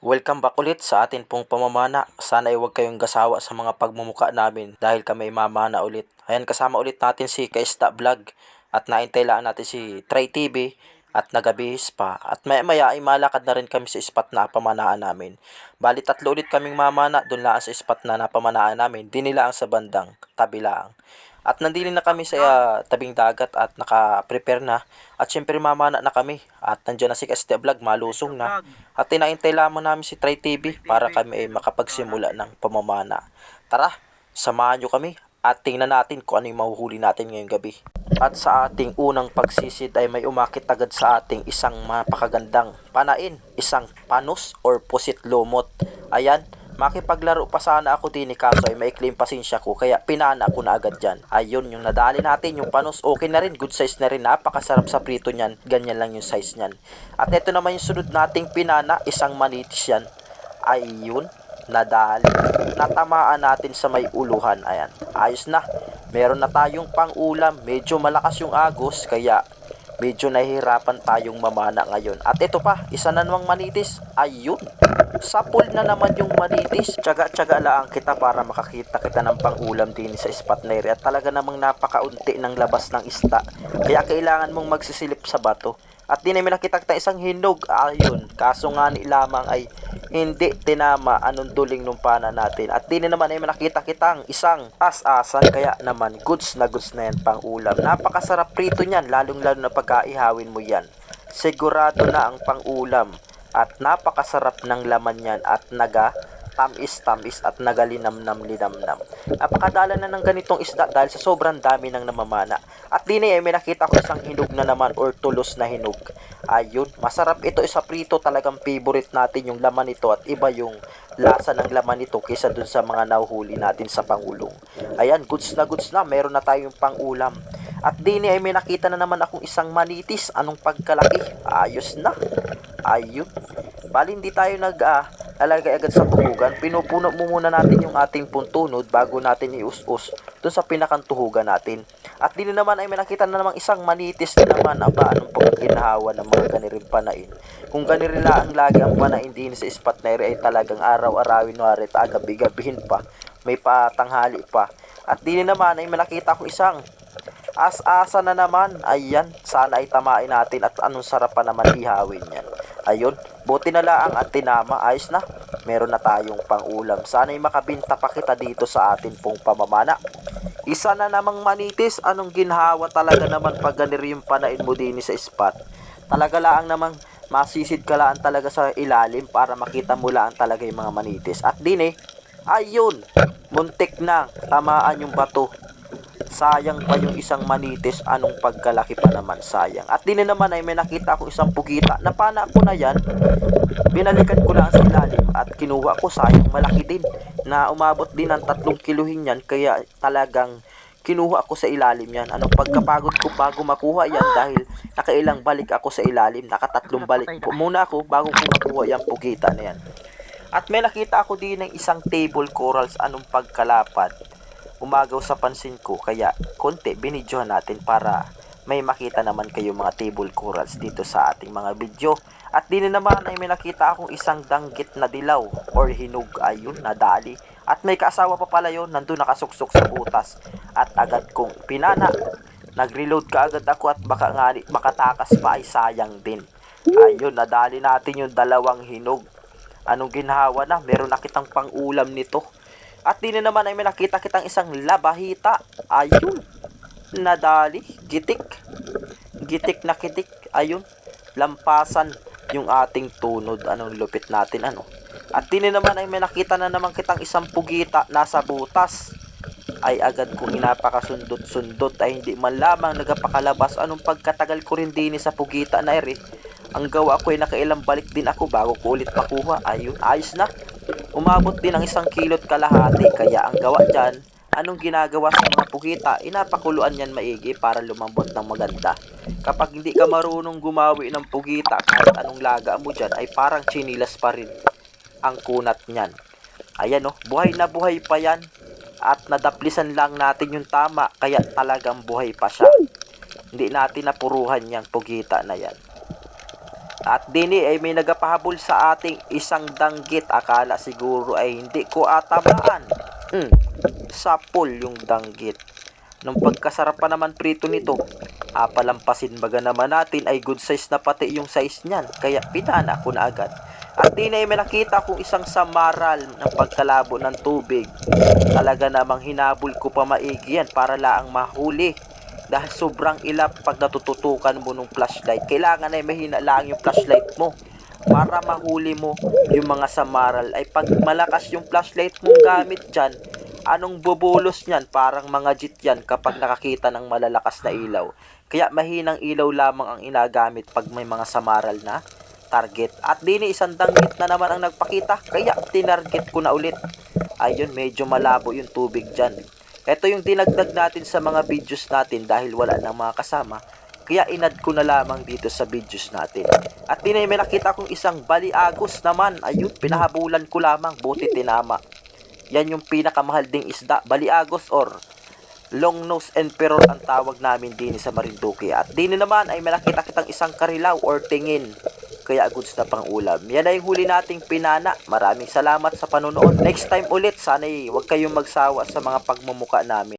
Welcome back ulit sa atin pong pamamana. Sana ay huwag kayong gasawa sa mga pagmumuka namin dahil kami ay mamana ulit. Ayan, kasama ulit natin si Kaista Vlog at naintelaan natin si Try TV at nagabihis pa. At maya maya ay malakad na rin kami sa spot na pamanaan namin. Bali tatlo ulit kaming mamana doon lang sa spot na napamanaan namin. Dinilaan sa bandang tabilaang. At nandili na kami sa tabing dagat at naka-prepare na. At syempre mamana na kami. At nandiyan na si Kaista Vlog, malusong na. At tinaintay lamang namin si Try TV para kami ay makapagsimula ng pamamana. Tara, samahan nyo kami at tingnan natin kung ano yung mahuhuli natin ngayong gabi. At sa ating unang pagsisid ay may umakit agad sa ating isang mapakagandang panain, isang panos or pusit lumot. Ayan, makipaglaro pa sana ako din kaso ay maikli yung pasensya ko kaya pinana ko na agad dyan. Ayun, yung nadali natin, yung panos okay na rin, good size na rin, napakasarap sa prito nyan, ganyan lang yung size nyan. At ito naman yung sunod nating pinana, isang manitis yan. Ayun, nadali, natamaan natin sa may uluhan. Ayan, ayos na, meron na tayong pang ulam, medyo malakas yung agos kaya medyo nahihirapan tayong mamana ngayon. At ito pa, isa na namang manitis. Ayun, sapul na naman yung manitis. Tsaga-tsaga lang kita para makakita kita ng pangulam din sa spot na area. At talaga namang napakaunti ng labas ng isda. Kaya kailangan mong magsisilip sa bato. At di namin nakita kita isang hinog. Ayun, kaso nga ni lamang ay hindi tinama anong duling nung pana natin. At di na naman ay nakita kitang isang as-asan. Kaya naman goods na yan pang ulam. Napakasarap prito niyan, lalong lalo na pagkaihawin mo yan. Sigurado na ang pang ulam. At napakasarap ng laman yan at tamis-tamis at nagalinamnam-linamnam. Napakadala na ng ganitong isda dahil sa sobrang dami ng namamana. At din ay may nakita ko isang hinog na naman or tulos na hinog. Ayun, masarap ito sa prito, talagang favorite natin yung laman nito at iba yung lasa ng laman nito kaysa dun sa mga nahuhuli natin sa pangulong. Ayan, goods na, meron na tayong pangulam. At din ay may nakita na naman akong isang manitis, anong pagkalaki, ayos na. Ayun, bali hindi tayo lalagay agad sa tuhugan. Pinupuno muna natin yung ating puntunod bago natin ius-us dun sa pinakantuhugan natin. At din naman ay may nakita na namang isang manitis na naman. Aba, anong pagkinahawa ng mga ganiring panain. Kung ganirila ang lagi ang panain din sa spot na rin ay talagang araw-arawin wari at gabi-gabihin pa. May patanghali pa. At din naman ay may nakita ko isang as-asa na naman. Ayan, sana ay tamain natin at anong sarap pa naman ihawin yan. Ayun, buti na lang at tinama, ayos na. Meron na tayong pangulam. Sana ay makabinta pa kita dito sa atin pong pamamana. Isa na namang manitis, anong ginhawa talaga naman pag ganir yung panain mo din sa spot. Talaga lang namang masisid ka lang talaga sa ilalim para makita mo lang talaga yung mga manitis. At din ayun, muntik na, tamaan yung bato. Sayang pa yung isang manitis, anong pagkalaki pa naman, sayang. At din naman ay may nakita ko isang pugita. Napana ko na yan, binalikan ko lang sa ilalim at kinuha ko, sayang malaki din. Na umabot din ng 3 kiluhin yan, kaya talagang kinuha ko sa ilalim yan. Anong pagkapagod ko bago makuha yan dahil nakailang balik ako sa ilalim. Nakatatlong balik po muna ako bago ko makuha yung pugita na yan. At may nakita ako din ng isang table corals, anong pagkalapad. Umagaw sa pansin ko kaya konti binidyohan natin para may makita naman kayo mga table corals dito sa ating mga video. At din naman ay may nakita akong isang danggit na dilaw or hinog, ayun, nadali. At may kaasawa pa pala yun, nandun nakasuksok sa butas. At agad kong pinana, nag-reload ka agad ako at baka nga makatakas pa ay sayang din. Ayun, nadali natin yung dalawang hinog. Anong ginhawa na, meron na kitang pang-ulam nito. At din naman ay may nakita kitang isang labahita. Ayun, nadali, gitik. Gitik na kitik, ayun. Lampasan yung ating tunod. Anong lupit natin, ano. At din naman ay may nakita na naman kitang isang pugita nasa butas. Ay agad kong inapakasundot-sundot ay hindi man lamang nagapakalabas. Anong pagkatagal ko rin din sa pugita na eri. Ang gawa ko ay nakailang balik din ako bago ko ulit makuha. Ayun, ayos na. Umabot din ng 1 kilot kalahati. Kaya ang gawa dyan, anong ginagawa sa mga pugita, inapakuluan yan maigi para lumambot ng maganda. Kapag hindi ka marunong gumawi ng pugita, kahit anong laga mo dyan, ay parang chinilas pa rin ang kunat nyan. Ayan buhay na buhay pa yan. At nadaplisan lang natin yung tama, kaya talagang buhay pa siya. Hindi natin napuruhan yung pugita na yan. At dini ay may nagapahabol sa ating isang danggit. Akala siguro ay hindi ko atamaan. Sapol yung danggit. Nung pagkasarap pa naman prito nito, palampasin baga naman natin ay good size na pati yung size niyan. Kaya pinana ko na agad. At di na may nakita kong isang samaral ng pagkalabo ng tubig. Talaga namang hinabol ko pa maigi yan para laang mahuli. Dahil sobrang ilap pag natututukan mo ng flashlight. Kailangan ay mahina lang yung flashlight mo para mahuli mo yung mga samaral. Ay pag malakas yung flashlight mong gamit dyan, anong bubulos niyan? Parang mga jeet yan kapag nakakita ng malalakas na ilaw. Kaya mahinang ilaw lamang ang inagamit pag may mga samaral na target. At dini isang danggit na naman ang nagpakita, kaya tinarget ko na ulit. Ayun, medyo malabo yung tubig dyan. Ito yung dinagdag natin sa mga videos natin dahil wala nang mga kasama. Kaya inad ko na lamang dito sa videos natin. At din ay may nakita kong isang baliagos naman. Ayun, pinahabulan ko lamang, buti tinama. Yan yung pinakamahal ding isda, baliagos or long nose emperor ang tawag namin din sa Marinduque. At din naman ay may nakita kitang isang karilaw or tingin. Kaya goods na pang ulam. Yan ay huli nating pinana. Maraming salamat sa panonood. Next time ulit, sana'y huwag kayong magsawa sa mga pagmumuka namin.